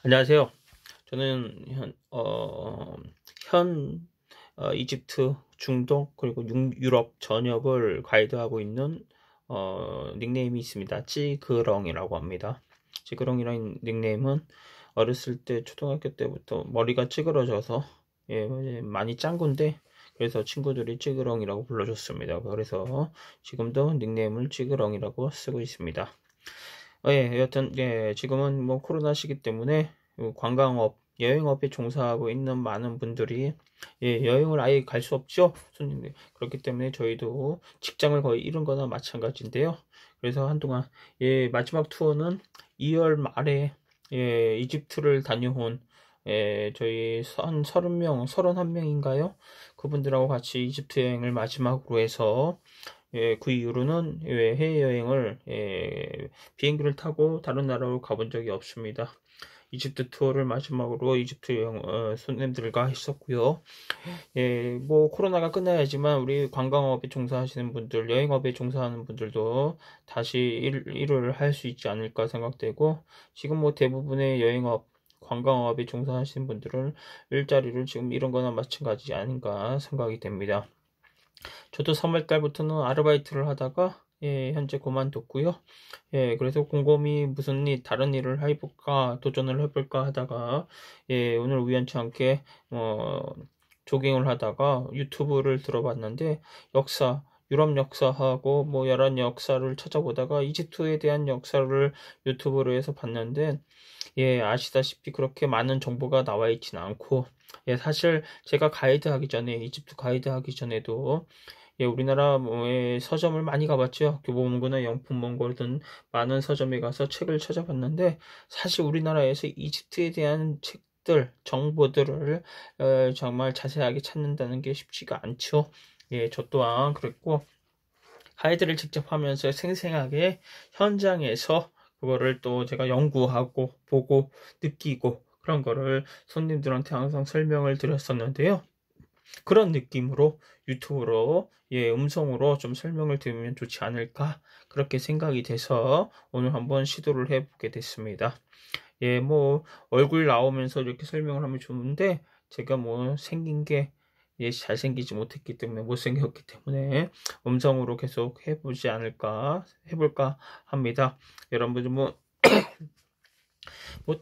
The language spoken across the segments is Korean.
안녕하세요. 저는 현 이집트, 중동, 그리고 유럽 전역을 가이드하고 있는 닉네임이 있습니다. 찌그렁이라고 합니다. 찌그렁이라는 닉네임은 어렸을 때 초등학교 때부터 머리가 찌그러져서 많이 짱구인데 그래서 친구들이 찌그렁이라고 불러줬습니다. 그래서 지금도 닉네임을 찌그렁이라고 쓰고 있습니다. 여튼, 지금은 뭐 코로나 시기 때문에 관광업, 여행업에 종사하고 있는 많은 분들이 여행을 아예 갈 수 없죠. 손님들. 그렇기 때문에 저희도 직장을 거의 잃은 거나 마찬가지인데요. 그래서 한동안, 마지막 투어는 2월 말에, 이집트를 다녀온, 저희 한 30명, 31명인가요? 그분들하고 같이 이집트 여행을 마지막으로 해서 그 이후로는 해외여행을 비행기를 타고 다른 나라로 가본 적이 없습니다. 이집트 투어를 마지막으로 이집트 여행 손님들과 했었고요. 뭐 코로나가 끝나야지만 우리 관광업에 종사하시는 분들, 여행업에 종사하는 분들도 다시 일을 할 수 있지 않을까 생각되고, 지금 뭐 대부분의 여행업, 관광업에 종사하시는 분들은 일자리를 지금 잃은 거나 마찬가지 아닌가 생각이 됩니다. 저도 3월 달부터는 아르바이트를 하다가 현재 그만뒀고요. 그래서 곰곰이 무슨 다른 일을 해볼까, 도전을 해볼까 하다가 오늘 우연치 않게 조깅을 하다가 유튜브를 들어봤는데 유럽 역사하고 뭐 여러 역사를 찾아보다가 이집트에 대한 역사를 유튜브로 해서 봤는데 아시다시피 그렇게 많은 정보가 나와 있지는 않고 사실 제가 이집트 가이드 하기 전에도 우리나라 서점을 많이 가봤죠. 교보문고나 영풍문고든 많은 서점에 가서 책을 찾아봤는데 사실 우리나라에서 이집트에 대한 책들, 정보들을 정말 자세하게 찾는다는 게 쉽지가 않죠. 저 또한 그랬고 가이드를 직접 하면서 생생하게 현장에서 그거를 또 제가 연구하고 보고 느끼고 그런 거를 손님들한테 항상 설명을 드렸었는데요. 그런 느낌으로 유튜브로 음성으로 좀 설명을 드리면 좋지 않을까 그렇게 생각이 돼서 오늘 한번 시도를 해보게 됐습니다. 뭐 얼굴 나오면서 이렇게 설명을 하면 좋은데 제가 뭐 생긴 게 잘생기지 못했기 때문에 못생겼기 때문에 음성으로 계속 해볼까 합니다. 여러분들 뭐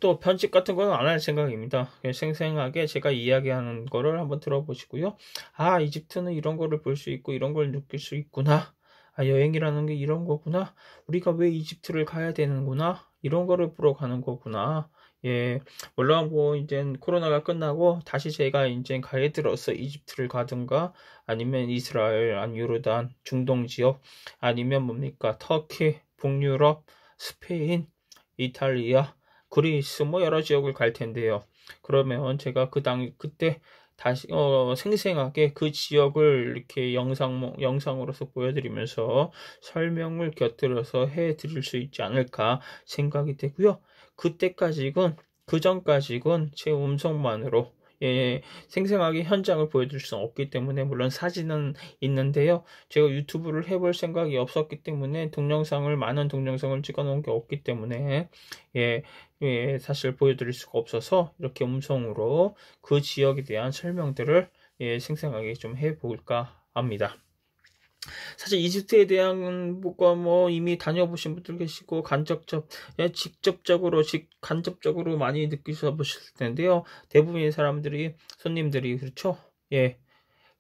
또 편집 같은 거는 안 할 생각입니다. 그냥 생생하게 제가 이야기하는 거를 한번 들어보시고요. 이집트는 이런 거를 볼 수 있고 이런 걸 느낄 수 있구나. 여행이라는 게 이런 거구나. 우리가 왜 이집트를 가야 되는구나. 이런 거를 보러 가는 거구나. 물론 뭐 이제 코로나가 끝나고 다시 제가 이제 가이드로서 이집트를 가든가 아니면 이스라엘, 요르단, 중동 지역 아니면 뭡니까 터키, 북유럽, 스페인, 이탈리아, 그리스 뭐 여러 지역을 갈 텐데요. 그러면 제가 그때 다시 생생하게 그 지역을 이렇게 영상으로서 보여드리면서 설명을 곁들여서 해드릴 수 있지 않을까 생각이 되고요. 그 전까지건 제 음성만으로 생생하게 현장을 보여줄 수는 없기 때문에 물론 사진은 있는데요. 제가 유튜브를 해볼 생각이 없었기 때문에 많은 동영상을 찍어 놓은 게 없기 때문에 사실 보여드릴 수가 없어서 이렇게 음성으로 그 지역에 대한 설명들을 생생하게 좀 해볼까 합니다. 사실 이집트에 대한 뭐 이미 다녀보신 분들 계시고 간접적으로 많이 느끼셔 보실 텐데요. 대부분의 손님들이 그렇죠.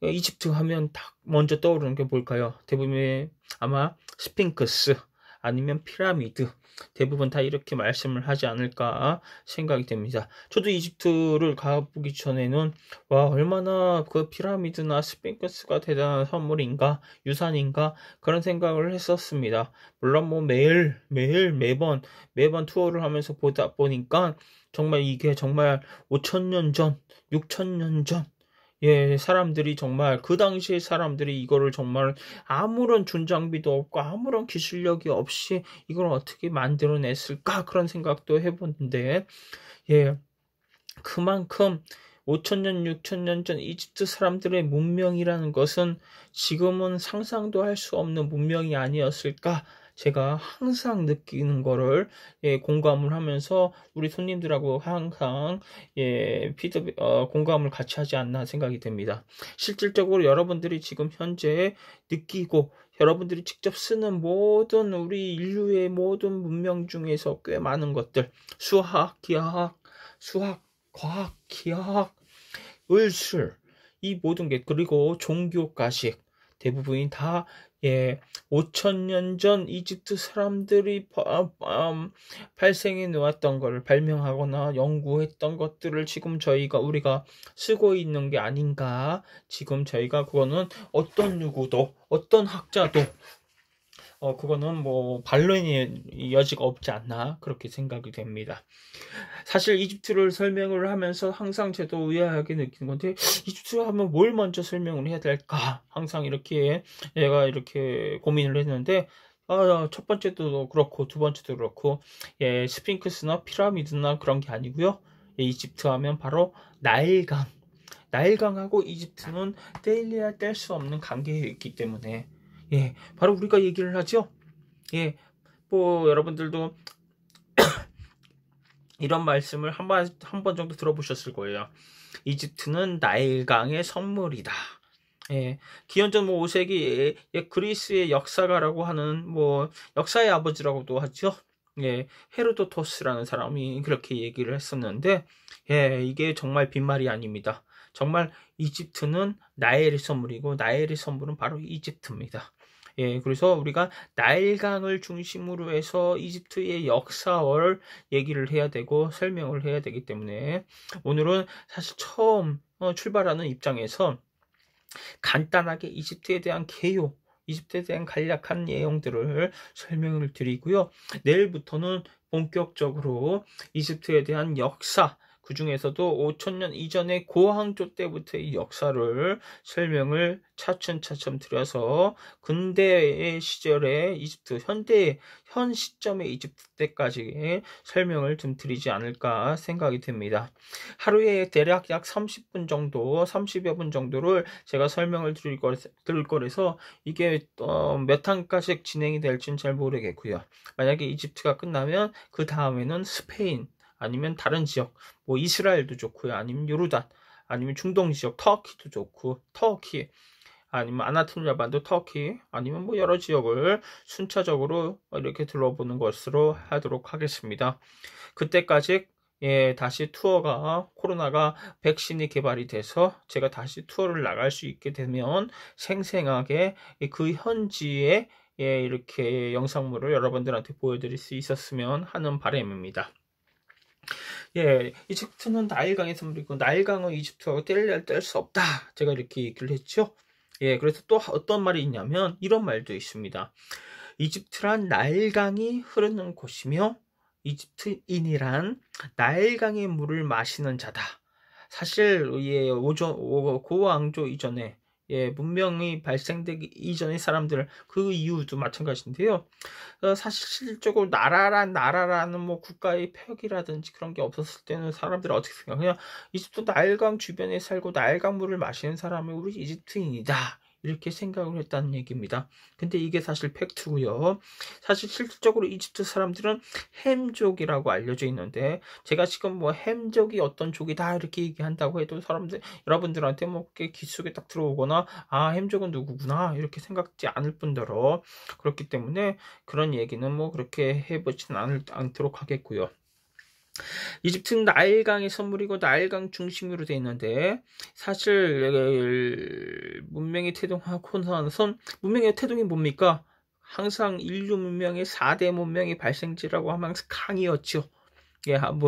이집트 하면 딱 먼저 떠오르는 게 뭘까요? 대부분의 아마 스핑크스 아니면 피라미드 대부분 다 이렇게 말씀을 하지 않을까 생각이 됩니다. 저도 이집트를 가보기 전에는 얼마나 그 피라미드나 스핑크스가 대단한 선물인가 유산인가 그런 생각을 했었습니다. 물론 뭐 매번 투어를 하면서 보다 보니까 정말 이게 정말 5천년 전, 6천년 전 사람들이 정말 그 당시에 사람들이 이거를 정말 아무런 준장비도 없고 아무런 기술력이 없이 이걸 어떻게 만들어냈을까 그런 생각도 해보는데 그만큼 5천년, 6천년 전 이집트 사람들의 문명이라는 것은 지금은 상상도 할 수 없는 문명이 아니었을까 제가 항상 느끼는 거를 공감을 하면서 우리 손님들하고 항상 공감을 같이 하지 않나 생각이 됩니다. 실질적으로 여러분들이 지금 현재 느끼고 여러분들이 직접 쓰는 모든 우리 인류의 모든 문명 중에서 꽤 많은 것들, 수학, 과학, 기하, 의술, 이 모든 게, 그리고 종교가식, 대부분이 다 5,000년 전 이집트 사람들이 발생해 놓았던 것을 발명하거나 연구했던 것들을 지금 우리가 쓰고 있는 게 아닌가. 지금 저희가 그거는 어떤 누구도, 어떤 학자도 그거는 뭐 반론의 여지가 없지 않나 그렇게 생각이 됩니다. 사실 이집트를 설명을 하면서 항상 저도 의아하게 느끼는 건데, 이집트 하면 뭘 먼저 설명을 해야 될까 항상 이렇게 얘가 이렇게 고민을 했는데, 첫 번째도 그렇고 두 번째도 그렇고 스핑크스나 피라미드나 그런 게 아니고요. 이집트 하면 바로 나일강하고 이집트는 떼려야 뗄 수 없는 관계에 있기 때문에 바로 우리가 얘기를 하죠. 뭐 여러분들도 이런 말씀을 한 번 정도 들어보셨을 거예요. 이집트는 나일강의 선물이다. 기원전 5세기 그리스의 역사가라고 하는 역사의 아버지라고도 하죠. 헤로도토스라는 사람이 그렇게 얘기를 했었는데, 이게 정말 빈말이 아닙니다. 정말 이집트는 나일의 선물이고 나일의 선물은 바로 이집트입니다. 그래서 우리가 나일강을 중심으로 해서 이집트의 역사를 얘기를 해야 되고 설명을 해야 되기 때문에, 오늘은 사실 처음 출발하는 입장에서 간단하게 이집트에 대한 개요, 이집트에 대한 간략한 내용들을 설명을 드리고요. 내일부터는 본격적으로 이집트에 대한 역사, 그 중에서도 5,000년 이전의 고항조 때부터의 역사를 설명을 차츰차츰 드려서 근대의 시절의 이집트, 현 시점의 이집트 때까지 설명을 좀 드리지 않을까 생각이 됩니다. 하루에 대략 약 30분 정도, 30여 분 정도를 제가 설명을 드릴 거라서 이게 몇 항까지 진행이 될지는 잘 모르겠고요. 만약에 이집트가 끝나면 그 다음에는 스페인, 아니면 다른 지역, 이스라엘도 좋고요. 아니면 요르단, 아니면 중동 지역, 터키도 좋고, 터키, 아니면 아나톨리아 반도 터키, 아니면 여러 지역을 순차적으로 이렇게 둘러보는 것으로 하도록 하겠습니다. 그때까지 다시 코로나가 백신이 개발이 돼서 제가 다시 투어를 나갈 수 있게 되면 생생하게 그 현지에 이렇게 영상물을 여러분들한테 보여드릴 수 있었으면 하는 바람입니다. 이집트는 나일강의 선물이고 나일강은 이집트하고 뗄 수 없다. 제가 이렇게 얘기를 했죠. 그래서 또 어떤 말이 있냐면 이런 말도 있습니다. 이집트란 나일강이 흐르는 곳이며 이집트인이란 나일강의 물을 마시는 자다. 사실 고왕조 이전에 문명이 발생되기 이전의 사람들, 그 이유도 마찬가지인데요. 사실 실질적으로 나라라는 국가의 폐역이라든지 그런 게 없었을 때는 사람들이 어떻게 생각해요? 이집트 나일강 주변에 살고 나일강 물을 마시는 사람이 우리 이집트인이다, 이렇게 생각을 했다는 얘기입니다. 근데 이게 사실 팩트고요. 사실 실질적으로 이집트 사람들은 햄족이라고 알려져 있는데, 제가 지금 햄족이 어떤 족이다 이렇게 얘기한다고 해도 여러분들한테 그렇게 귓속에 딱 들어오거나 햄족은 누구구나 이렇게 생각지 않을 뿐더러, 그렇기 때문에 그런 얘기는 그렇게 해보지는 않도록 하겠고요. 이집트는 나일강의 선물이고 나일강 중심으로 되어 있는데, 사실 문명의 태동하고 나선 문명의 태동이 뭡니까? 항상 인류 문명의 4대 문명의 발생지라고 하면 강이었죠.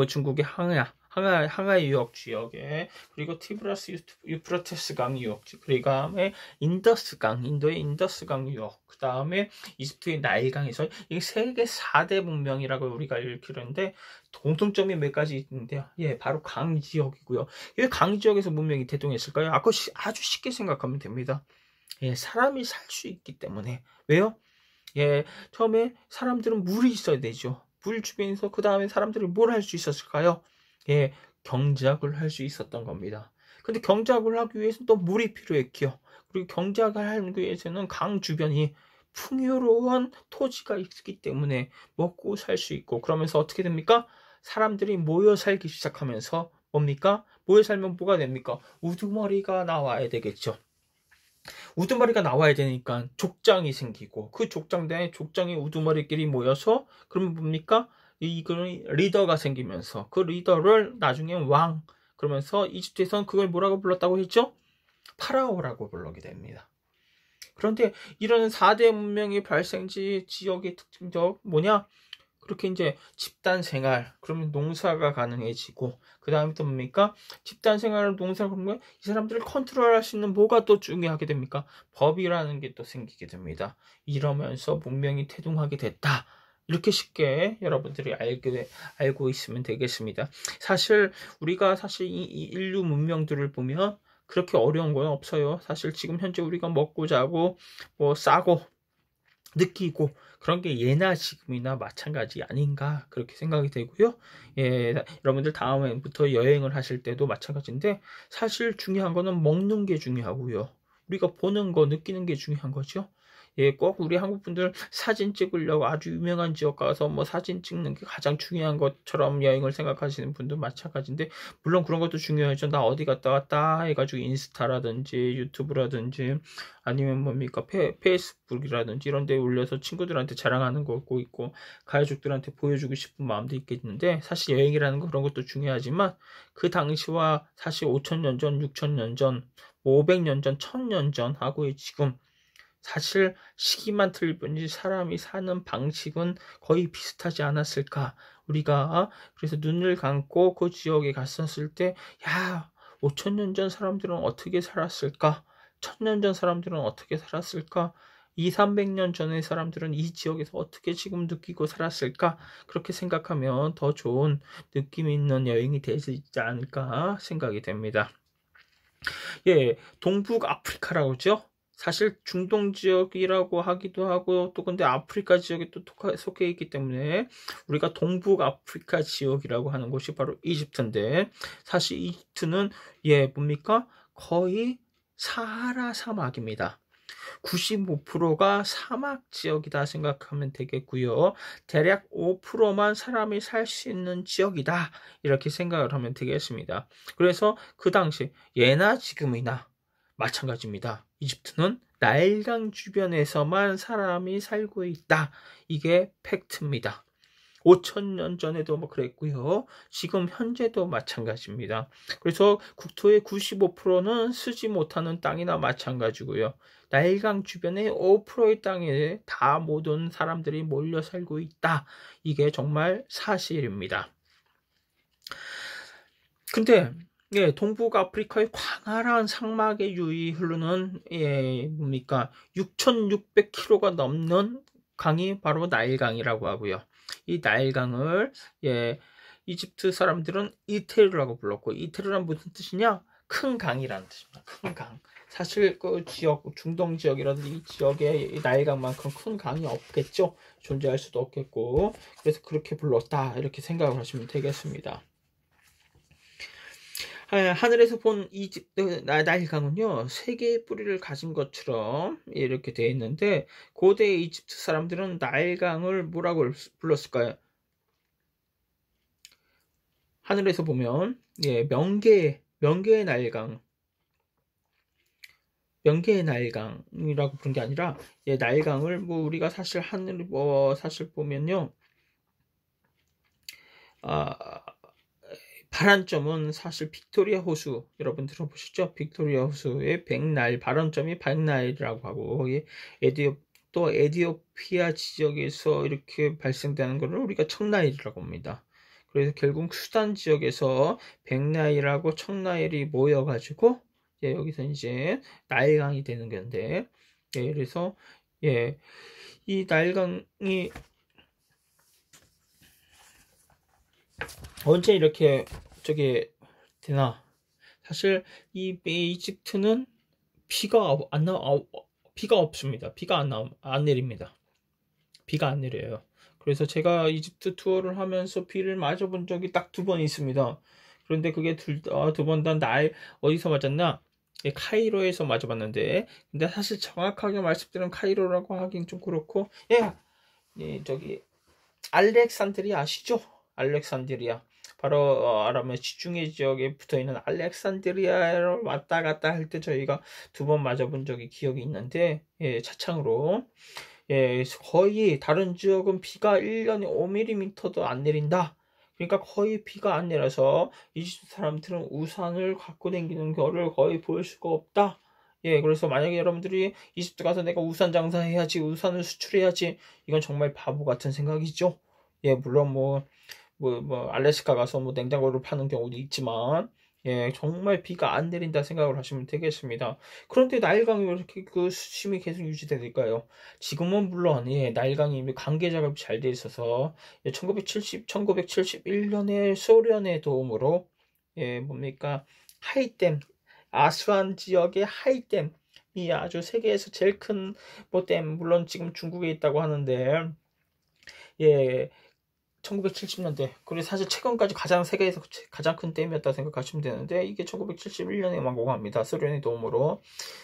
중국의 항해 유역 지역에, 그리고 티브라스 유프라테스 강 유역, 그리고 다음에 인도의 인더스 강 유역, 그 다음에 이집트의 나일강에서 이게 세계 4대 문명이라고 우리가 일컬는데, 공통점이 몇 가지 있는데요. 바로 강 지역이고요. 왜 강 지역에서 문명이 태동했을까요? 아주 쉽게 생각하면 됩니다. 사람이 살 수 있기 때문에. 왜요? 처음에 사람들은 물이 있어야 되죠. 물 주변에서 그 다음에 사람들이 뭘 할 수 있었을까요? 경작을 할 수 있었던 겁니다. 근데 경작을 하기 위해서는 또 물이 필요했고요. 그리고 경작을 하기 위해서는 강 주변이 풍요로운 토지가 있기 때문에 먹고 살 수 있고, 그러면서 어떻게 됩니까? 사람들이 모여 살기 시작하면서 뭡니까? 모여 살면 뭐가 됩니까? 우두머리가 나와야 되겠죠. 우두머리가 나와야 되니까 족장이 생기고, 그 족장 내에 족장의 우두머리끼리 모여서 그러면 뭡니까? 이 리더가 생기면서 그 리더를 나중에 왕, 그러면서 이집트에서는 그걸 뭐라고 불렀다고 했죠? 파라오라고 부르게 됩니다. 그런데 이런 4대 문명의 발생지 지역의 특징적 뭐냐? 그렇게 이제 집단 생활, 그러면 농사가 가능해지고, 그 다음에 또 뭡니까? 집단 생활을 농사를 그러면 이 사람들을 컨트롤할 수 있는 뭐가 또 중요하게 됩니까? 법이라는 게 또 생기게 됩니다. 이러면서 문명이 태동하게 됐다. 이렇게 쉽게 여러분들이 알고 있으면 되겠습니다. 사실 우리가 이 인류 문명들을 보면 그렇게 어려운 건 없어요. 사실 지금 현재 우리가 먹고 자고 뭐 싸고 느끼고 그런 게 예나 지금이나 마찬가지 아닌가 그렇게 생각이 되고요. 예, 여러분들 다음에부터 여행을 하실 때도 마찬가지인데, 사실 중요한 거는 먹는 게 중요하고요. 우리가 보는 거, 느끼는 게 중요한 거죠. 예, 꼭 우리 한국 분들 사진 찍으려고 아주 유명한 지역 가서 뭐 사진 찍는 게 가장 중요한 것처럼 여행을 생각하시는 분도 마찬가지인데, 물론 그런 것도 중요하죠. 나 어디 갔다 왔다 해가지고 인스타라든지 유튜브라든지 아니면 뭡니까 페이스북이라든지 이런 데 올려서 친구들한테 자랑하는 거고 있고, 가족들한테 보여주고 싶은 마음도 있겠는데, 사실 여행이라는 거 그런 것도 중요하지만 그 당시와 사실 5,000년 전, 6,000년 전, 500년 전, 1,000년 전 하고의 지금 사실 시기만 틀릴 뿐이지 사람이 사는 방식은 거의 비슷하지 않았을까. 우리가 그래서 눈을 감고 그 지역에 갔었을 때, 야, 5,000년 전 사람들은 어떻게 살았을까? 1,000년 전 사람들은 어떻게 살았을까? 200~300년 전의 사람들은 이 지역에서 어떻게 지금 느끼고 살았을까? 그렇게 생각하면 더 좋은 느낌 있는 여행이 되지 않을까 생각이 됩니다. 예, 동북 아프리카라고 하죠. 사실 중동 지역이라고 하기도 하고, 또 근데 아프리카 지역에 또 속해 있기 때문에 우리가 동북 아프리카 지역이라고 하는 곳이 바로 이집트인데, 사실 이집트는 뭡니까? 거의 사하라 사막입니다. 95%가 사막 지역이다 생각하면 되겠고요. 대략 5%만 사람이 살 수 있는 지역이다, 이렇게 생각을 하면 되겠습니다. 그래서 그 당시 예나 지금이나 마찬가지입니다. 이집트는 나일강 주변에서만 사람이 살고 있다. 이게 팩트입니다. 5,000년 전에도 뭐 그랬고요. 지금 현재도 마찬가지입니다. 그래서 국토의 95%는 쓰지 못하는 땅이나 마찬가지고요. 나일강 주변의 5%의 땅에 다 모든 사람들이 몰려 살고 있다. 이게 정말 사실입니다. 근데 동북 아프리카의 광활한 사막에 유이 흐르는 뭡니까? 6,600km가 넘는 강이 바로 나일강이라고 하고요. 이 나일강을 이집트 사람들은 이테르라고 불렀고, 이테르란 무슨 뜻이냐? 큰 강이라는 뜻입니다. 큰 강. 사실 그 지역, 중동 지역이라든지 이 지역에 이 나일강만큼 큰 강이 없겠죠. 존재할 수도 없겠고, 그래서 그렇게 불렀다, 이렇게 생각을 하시면 되겠습니다. 하늘에서 본 이집트 나일강은요, 세 개의 뿌리를 가진 것처럼 이렇게 되어 있는데, 고대 이집트 사람들은 나일강을 뭐라고 불렀을까요? 하늘에서 보면 명계의 나일강, 명계의 나일강이라고 부른 게 아니라 나일강을 뭐 우리가 사실 사실 보면요, 발안점은 사실 빅토리아 호수, 여러분 들어보셨죠? 빅토리아 호수의 발안점이 백나일이라고 하고, 또 에디오피아 지역에서 이렇게 발생되는 것을 우리가 청나일이라고 합니다. 그래서 결국 수단 지역에서 백나일하고 청나일이 모여가지고 여기서 이제 나일강이 되는 건데, 그래서 이 나일강이 언제 이렇게 되나? 사실 이 이집트는 비가 없습니다. 비가 안 내립니다. 비가 안 내려요. 그래서 제가 이집트 투어를 하면서 비를 맞아본 적이 딱 2번 있습니다. 그런데 그게 두 번 다 어디서 맞았나? 카이로에서 맞아봤는데, 근데 사실 정확하게 말씀드리면 카이로라고 하긴 좀 그렇고, 예, 저기 알렉산드리아 아시죠? 알렉산드리아. 바로 아람의 지중해 지역에 붙어있는 알렉산드리아로 왔다 갔다 할 때 저희가 2번 맞아본 적이 기억이 있는데, 예, 차창으로. 예, 거의 다른 지역은 비가 1년에 5mm도 안 내린다. 그러니까 거의 비가 안 내려서 이집트 사람들은 우산을 갖고 다니는 거를 거의 볼 수가 없다. 예, 그래서 만약에 여러분들이 이집트 가서 내가 우산 장사해야지, 우산을 수출해야지, 이건 정말 바보 같은 생각이죠. 예, 물론 알래스카 가서 냉장고를 파는 경우도 있지만, 예, 정말 비가 안 내린다 생각을 하시면 되겠습니다. 그런데 나일강이 왜 이렇게 그 수심이 계속 유지될까요? 지금은 물론, 예, 나일강이 관계 작업이 잘 돼 있어서, 예, 1971년에 소련의 도움으로, 예, 하이댐, 아수안 지역의 하이댐이 아주 세계에서 제일 큰 댐, 물론 지금 중국에 있다고 하는데, 예, 1970년대. 그리고 사실 최근까지 세계에서 가장 큰 댐이었다 생각하시면 되는데, 이게 1971년에 완공합니다. 소련의 도움으로.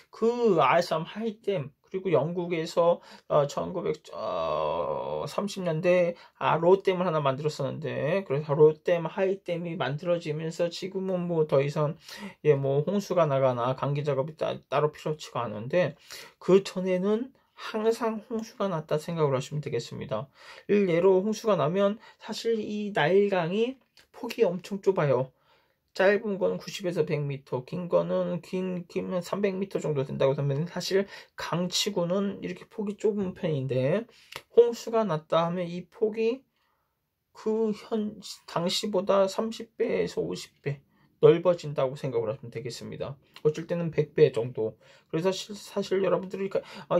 그 아삼 하이댐, 그리고 영국에서 1930년대 로댐을 하나 만들었었는데, 그래서 로댐, 하이댐이 만들어지면서 지금은 더 이상 홍수가 나거나 강기 작업이 따로 필요치가 않은데, 그 전에는 항상 홍수가 났다 생각을 하시면 되겠습니다. 일례로 홍수가 나면 사실 이 나일강이 폭이 엄청 좁아요. 짧은 거는 90에서 100m, 긴 거는 길면 300m 정도 된다고 하면 사실 강치고는 이렇게 폭이 좁은 편인데, 홍수가 났다 하면 이 폭이 당시보다 30배에서 50배 넓어진다고 생각을 하시면 되겠습니다. 어쩔 때는 100배 정도. 그래서 사실 여러분들이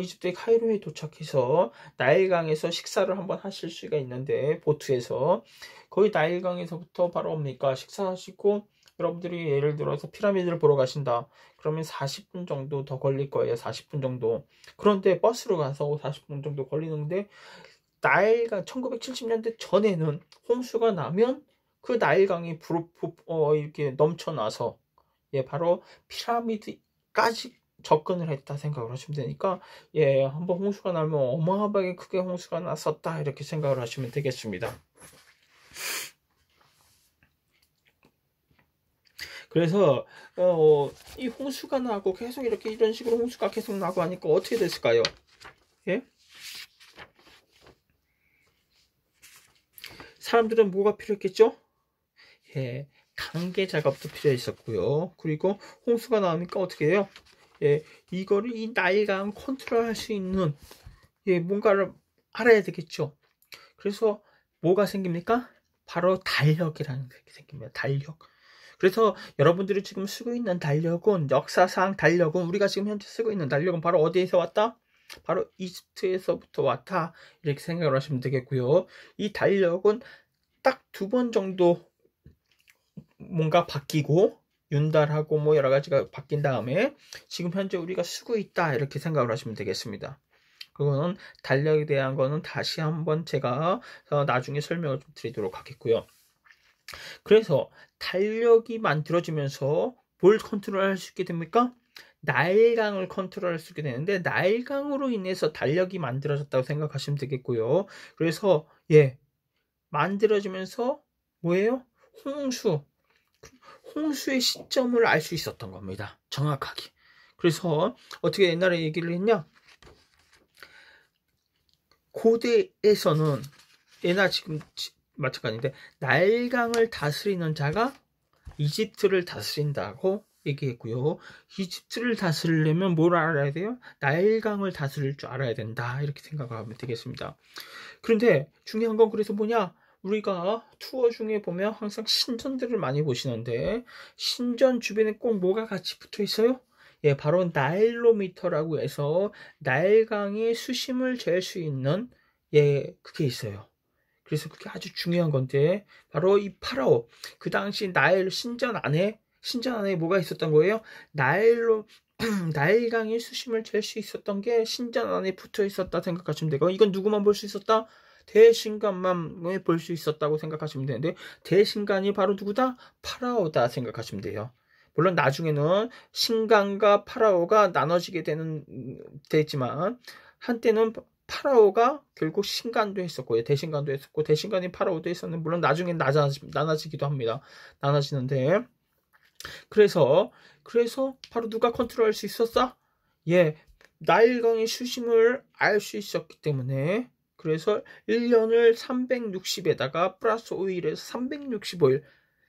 이집트의 카이로에 도착해서 나일강에서 식사를 한번 하실 수가 있는데, 보트에서 거의 나일강에서부터 바로 식사하시고 여러분들이 예를 들어서 피라미드를 보러 가신다. 그러면 40분 정도 더 걸릴 거예요. 40분 정도. 그런데 버스로 가서 40분 정도 걸리는데, 나일강 1970년대 전에는 홍수가 나면 그 나일강이 이렇게 넘쳐나서, 예, 바로 피라미드까지 접근을 했다 생각을 하시면 되니까, 예, 한번 홍수가 나면 어마어마하게 크게 홍수가 났었다 이렇게 생각을 하시면 되겠습니다. 그래서 이 홍수가 나고 계속 이런 식으로 홍수가 계속 나고 하니까 어떻게 됐을까요? 예? 사람들은 뭐가 필요했겠죠? 예, 강계 작업도 필요했었고요. 그리고 홍수가 나오니까 어떻게 해요? 예, 이거를 이 나일강 컨트롤할 수 있는, 예, 뭔가를 알아야 되겠죠. 그래서 뭐가 생깁니까? 바로 달력이라는 게 생깁니다. 달력. 그래서 여러분들이 지금 쓰고 있는 달력은, 역사상 달력은, 우리가 지금 현재 쓰고 있는 달력은 바로 어디에서 왔다? 바로 이집트에서부터 왔다. 이렇게 생각을 하시면 되겠고요. 이 달력은 딱 2번 정도 뭔가 바뀌고 윤달하고 여러 가지가 바뀐 다음에 지금 현재 우리가 쓰고 있다 이렇게 생각을 하시면 되겠습니다. 그거는 달력에 대한 거는 다시 한번 제가 나중에 설명을 좀 드리도록 하겠고요. 그래서 달력이 만들어지면서 뭘 컨트롤할 수 있게 됩니까? 나일강을 컨트롤할 수 있게 되는데, 나일강으로 인해서 달력이 만들어졌다고 생각하시면 되겠고요. 그래서 만들어지면서 뭐예요? 홍수의 시점을 알 수 있었던 겁니다. 정확하게. 그래서 어떻게 옛날에 얘기를 했냐? 고대에서는 옛날 지금 마찬가지인데, 나일강을 다스리는 자가 이집트를 다스린다고 얘기했고요. 이집트를 다스리려면 뭘 알아야 돼요? 나일강을 다스릴 줄 알아야 된다. 이렇게 생각하면 되겠습니다. 그런데 중요한 건 그래서 뭐냐? 우리가 투어 중에 보면 항상 신전들을 많이 보시는데, 신전 주변에 꼭 뭐가 같이 붙어 있어요? 예, 바로 나일로미터라고 해서 나일강의 수심을 잴 수 있는, 그게 있어요. 그래서 그게 아주 중요한 건데, 바로 이 파라오, 그 당시 신전 안에 뭐가 있었던 거예요? 나일강의 수심을 잴 수 있었던 게 신전 안에 붙어 있었다 생각하시면 되고, 이건 누구만 볼 수 있었다? 대신간만 볼 수 있었다고 생각하시면 되는데, 대신간이 바로 누구다? 파라오다 생각하시면 돼요. 물론 나중에는 신간과 파라오가 나눠지게 됐지만 한때는 파라오가 결국 신간도 했었고요. 대신간도 했었고 대신간이 파라오도 했었는데 물론 나중에 나눠지기도 합니다. 나눠지는데 그래서 바로 누가 컨트롤할 수 있었어? 예, 나일강의 수심을 알 수 있었기 때문에 그래서 1년을 360에다가 플러스 5일에서 365일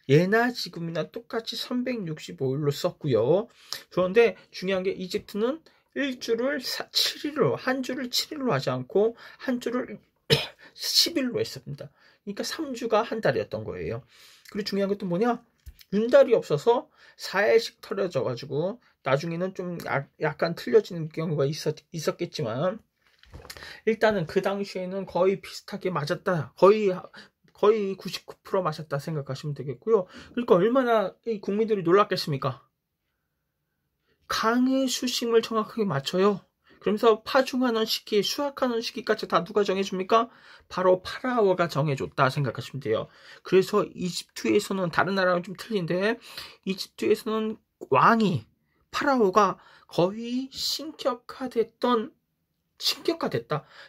예나 지금이나 똑같이 365일로 썼고요. 그런데 중요한 게 이집트는 일주를 7일로 한 주를 7일로 하지 않고 한 주를 10일로 했습니다. 그러니까 3주가 한 달이었던 거예요. 그리고 중요한 것도 뭐냐? 윤달이 없어서 4일씩 털어져 가지고 나중에는 좀 약간 틀려지는 경우가 있었겠지만 일단은 그 당시에는 거의 비슷하게 맞았다. 거의 99% 맞았다 생각하시면 되겠고요. 그러니까 얼마나 이 국민들이 놀랐겠습니까? 강의 수심을 정확하게 맞춰요. 그러면서 파종하는 시기, 수확하는 시기까지 다 누가 정해줍니까? 바로 파라오가 정해줬다 생각하시면 돼요. 그래서 이집트에서는 다른 나라랑 좀 틀린데 이집트에서는 왕이 파라오가 거의 신격화됐다.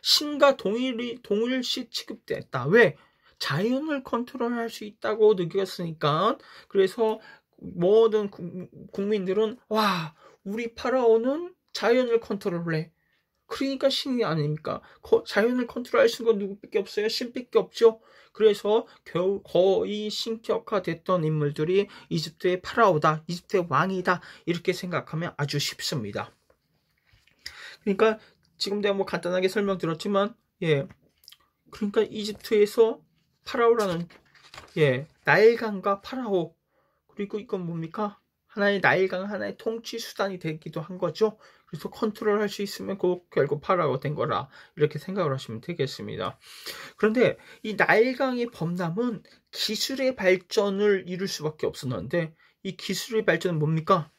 신과 동일시 취급됐다. 왜? 자연을 컨트롤할 수 있다고 느꼈으니까. 그래서 모든 국민들은 와, 우리 파라오는 자연을 컨트롤해. 그러니까 신이 아닙니까? 자연을 컨트롤할 수 있는 건 누구밖에 없어요? 신밖에 없죠. 그래서 거의 신격화됐던 인물들이 이집트의 파라오다, 이집트의 왕이다 이렇게 생각하면 아주 쉽습니다. 그러니까 지금 내가 뭐 간단하게 설명드렸지만 그러니까 이집트에서 파라오라는 나일강과 파라오 그리고 이건 뭡니까? 하나의 나일강 하나의 통치 수단이 되기도 한 거죠. 그래서 컨트롤할 수 있으면 결국 파라오가 된 거라 이렇게 생각을 하시면 되겠습니다. 그런데 이 나일강의 범람은 기술의 발전을 이룰 수밖에 없었는데 이 기술의 발전은 뭡니까?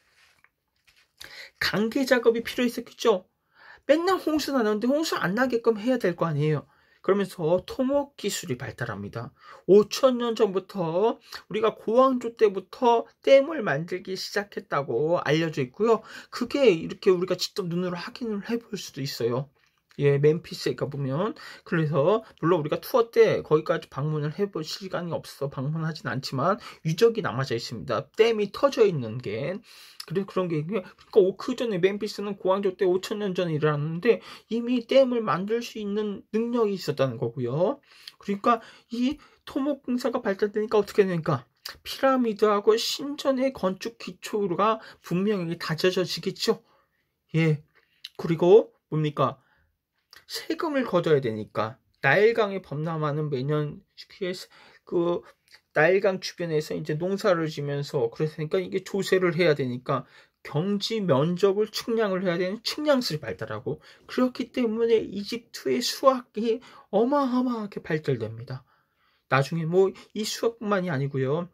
강계 작업이 필요했었겠죠. 맨날 홍수 나는데 홍수 안 나게끔 해야 될 거 아니에요. 그러면서 토목 기술이 발달합니다. 5,000년 전부터 우리가 고왕조 때부터 댐을 만들기 시작했다고 알려져 있고요. 그게 이렇게 우리가 직접 눈으로 확인을 해볼 수도 있어요. 멤피스에 가보면. 그래서 물론 우리가 투어 때 거기까지 방문을 해볼 시간이 없어 방문하진 않지만 유적이 남아져 있습니다. 댐이 터져 있는 게. 그리고 그런 게 그러니까 그 전에 멤피스는 고왕조 때 5,000년 전에 일어났는데 이미 댐을 만들 수 있는 능력이 있었다는 거고요. 그러니까 이 토목공사가 발달되니까 어떻게 되니까 피라미드하고 신전의 건축 기초가 분명히 다져지겠죠. 그리고 뭡니까? 세금을 걷어야 되니까 나일강에 범람하는 매년 그 나일강 주변에서 이제 농사를 지면서 그랬으니까 이게 조세를 해야 되니까 경지 면적을 측량을 해야 되는 측량술이 발달하고 그렇기 때문에 이집트의 수학이 어마어마하게 발달됩니다. 나중에 뭐 이 수학뿐만이 아니고요.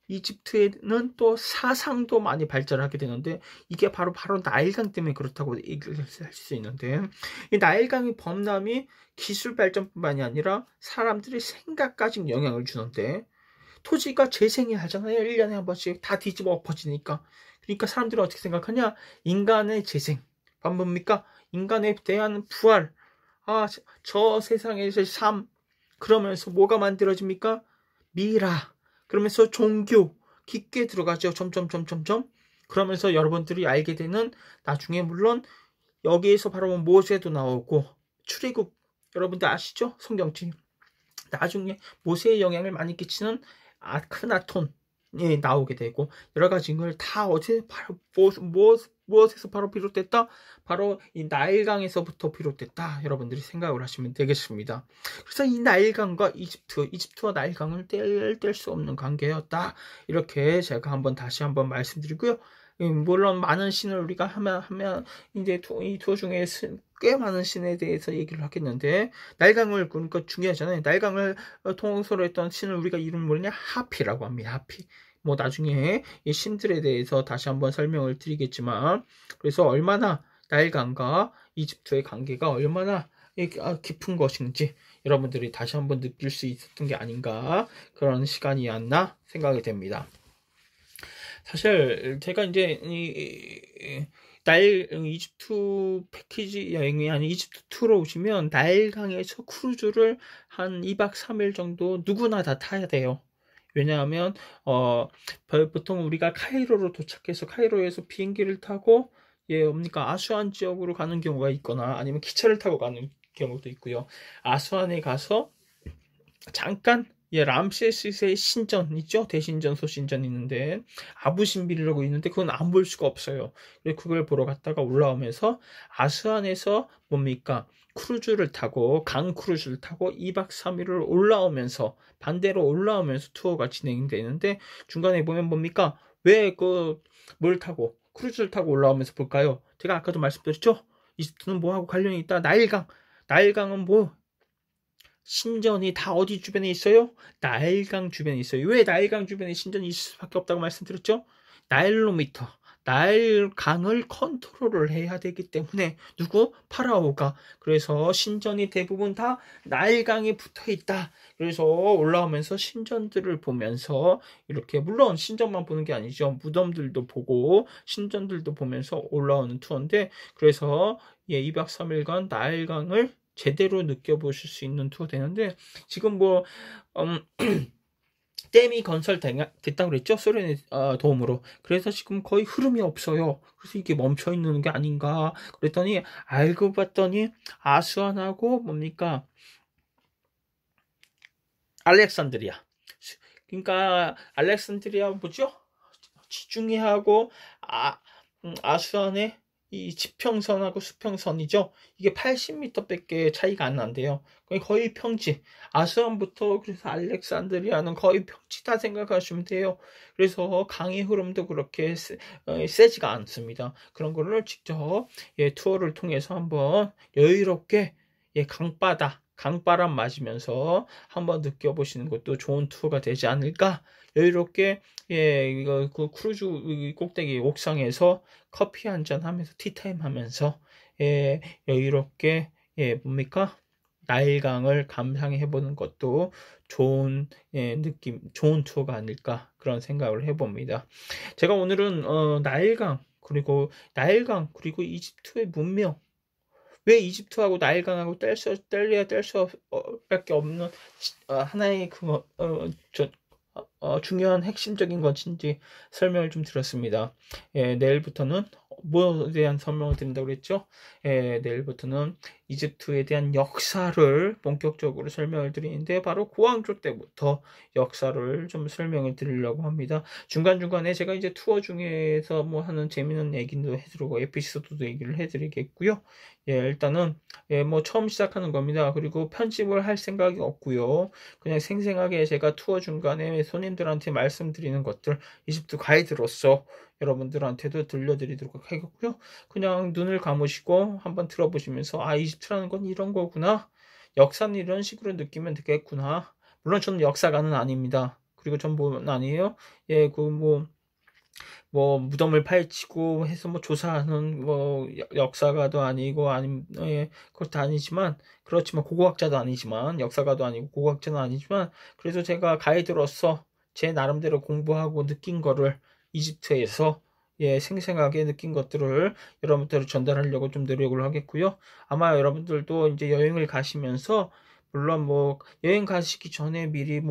이집트에는 또 사상도 많이 발전하게 되는데 이게 바로 나일강 때문에 그렇다고 얘기를 할 수 있는데 이 나일강의 범람이 기술 발전뿐만이 아니라 사람들의 생각까지 영향을 주는데 토지가 재생이 하잖아요. 1년에 한 번씩 다 뒤집어 엎어지니까. 그러니까 사람들은 어떻게 생각하냐? 인간의 재생. 뭡니까? 인간에 대한 부활. 저 세상에서의 삶. 그러면서 뭐가 만들어집니까? 미라. 그러면서 종교 깊게 들어가죠. 점점점점점. 그러면서 여러분들이 알게 되는 나중에 물론 여기에서 바로 모세도 나오고 출애굽 여러분들 아시죠? 성경책. 나중에 모세의 영향을 많이 끼치는 아크나톤이 나오게 되고 여러 가지 걸 다 바로 무엇에서 바로 비롯됐다? 바로 이 나일강에서부터 비롯됐다. 여러분들이 생각을 하시면 되겠습니다. 그래서 이 나일강과 이집트와 나일강을 뗄 수 없는 관계였다. 이렇게 제가 다시 한번 말씀드리고요. 물론 많은 신을 우리가 하면 이제 이 투어 중에 꽤 많은 신에 대해서 얘기를 하겠는데 나일강을 그러니까 중요하잖아요. 나일강을 통솔로 했던 신을 우리가 이름 뭐냐? 하피라고 합니다. 하피. 뭐 나중에 이 신들에 대해서 다시 한번 설명을 드리겠지만 그래서 얼마나 나일강과 이집트의 관계가 얼마나 깊은 것인지 여러분들이 다시 한번 느낄 수 있었던 게 아닌가 그런 시간이었나 생각이 됩니다. 사실 제가 이제 이집트 패키지 여행이 아닌 이집트 투로 오시면 나일강에서 크루즈를 한 2박 3일 정도 누구나 다 타야 돼요. 왜냐하면 보통 우리가 카이로로 도착해서 카이로에서 비행기를 타고 뭡니까 아수안 지역으로 가는 경우가 있거나 아니면 기차를 타고 가는 경우도 있고요. 아수안에 가서 잠깐 람세스의 신전 있죠? 대신전, 소신전 있는데 아부신비르라고 있는데 그건 안 볼 수가 없어요. 그래서 그걸 보러 갔다가 올라오면서 아스안에서 뭡니까? 크루즈를 타고 강 크루즈를 타고 2박 3일을 올라오면서 반대로 올라오면서 투어가 진행되는데 중간에 보면 뭡니까? 왜 뭘 타고 크루즈를 타고 올라오면서 볼까요? 제가 아까도 말씀드렸죠? 이집트는 뭐하고 관련이 있다? 나일강. 나일강은 뭐 신전이 다 어디 주변에 있어요? 나일강 주변에 있어요. 왜 나일강 주변에 신전이 있을 수밖에 없다고 말씀드렸죠? 나일로미터, 나일강을 컨트롤을 해야 되기 때문에 누구? 파라오가. 그래서 신전이 대부분 다 나일강에 붙어 있다. 그래서 올라오면서 신전들을 보면서 이렇게 물론 신전만 보는 게 아니죠. 무덤들도 보고 신전들도 보면서 올라오는 투어인데 그래서 2박 3일간 나일강을 제대로 느껴보실 수 있는 투어 되는데 지금 댐이 건설됐다고 그랬죠? 소련의 도움으로. 그래서 지금 거의 흐름이 없어요. 그래서 이게 멈춰 있는 게 아닌가 그랬더니 알고 봤더니 아수안하고 뭡니까? 알렉산드리아. 그러니까 알렉산드리아 뭐죠? 지중해하고 아수안의 이 지평선하고 수평선이죠. 이게 80m밖에 차이가 안 난대요. 거의 평지. 아수안부터 그래서 알렉산드리아는 거의 평지다 생각하시면 돼요. 그래서 강의 흐름도 그렇게 세지가 않습니다. 그런 거를 직접 투어를 통해서 한번 여유롭게 강바람 맞으면서 한번 느껴보시는 것도 좋은 투어가 되지 않을까? 여유롭게 이거 그 크루즈 꼭대기 옥상에서 커피 한잔 하면서 티타임 하면서 여유롭게 뭡니까? 나일강을 감상해 보는 것도 좋은 좋은 투어가 아닐까 그런 생각을 해봅니다. 제가 오늘은 나일강 그리고 이집트의 문명 왜 이집트하고 나일강하고 뗄래야 뗄 수밖에 없는 하나의 중요한 핵심적인 것인지 설명을 좀 드렸습니다. 내일부터는 뭐에 대한 설명을 드린다고 그랬죠? 내일부터는 이집트에 대한 역사를 본격적으로 설명을 드리는데 바로 고왕조 때부터 역사를 좀 설명을 드리려고 합니다. 중간중간에 제가 이제 투어 중에서 뭐 하는 재미있는 얘기도 해드리고 에피소드도 얘기를 해드리겠고요. 일단은 뭐 처음 시작하는 겁니다. 그리고 편집을 할 생각이 없고요. 그냥 생생하게 제가 투어 중간에 손님들한테 말씀드리는 것들 이집트 가이드로서 여러분들한테도 들려드리도록 하겠고요. 그냥 눈을 감으시고 한번 들어보시면서 이집트라는 건 이런 거구나. 역사는 이런 식으로 느끼면 되겠구나. 물론 저는 역사가는 아닙니다. 그리고 전부는 아니에요. 무덤을 파헤치고 해서 조사하는 역사가도 아니고 그것도 아니지만 그렇지만 고고학자도 아니지만 역사가도 아니고 고고학자도 아니지만 그래서 제가 가이드로서 제 나름대로 공부하고 느낀 거를 이집트에서 생생하게 느낀 것들을 여러분들을 전달하려고 좀 노력을 하겠고요. 아마 여러분들도 이제 여행을 가시면서 물론 여행 가시기 전에 미리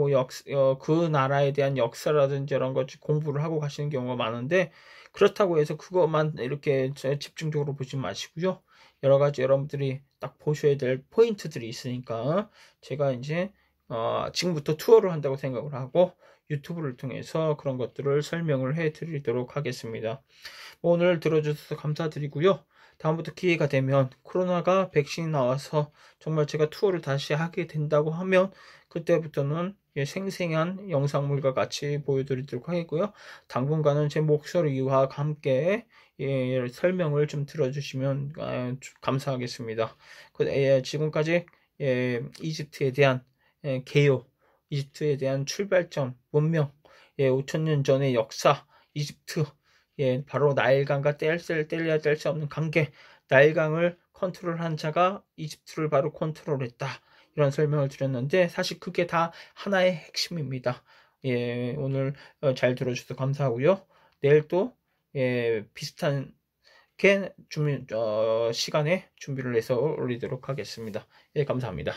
그 나라에 대한 역사라든지 이런 것 공부를 하고 가시는 경우가 많은데 그렇다고 해서 그것만 이렇게 집중적으로 보지 마시고요. 여러 가지 여러분들이 딱 보셔야 될 포인트들이 있으니까 제가 이제 지금부터 투어를 한다고 생각을 하고 유튜브를 통해서 그런 것들을 설명을 해 드리도록 하겠습니다. 오늘 들어주셔서 감사드리고요. 다음부터 기회가 되면 코로나가 백신이 나와서 정말 제가 투어를 다시 하게 된다고 하면 그때부터는 생생한 영상물과 같이 보여드리도록 하겠고요. 당분간은 제 목소리와 함께 설명을 좀 들어주시면 감사하겠습니다. 지금까지 이집트에 대한 개요, 이집트에 대한 출발점, 문명, 5천년 전의 역사, 이집트 바로 나일강과 뗄래야 뗄 수 없는 관계, 나일강을 컨트롤한 자가 이집트를 바로 컨트롤했다. 이런 설명을 드렸는데 사실 그게 다 하나의 핵심입니다. 오늘 잘 들어주셔서 감사하고요. 내일 또 비슷한 시간에 준비를 해서 올리도록 하겠습니다. 예, 감사합니다.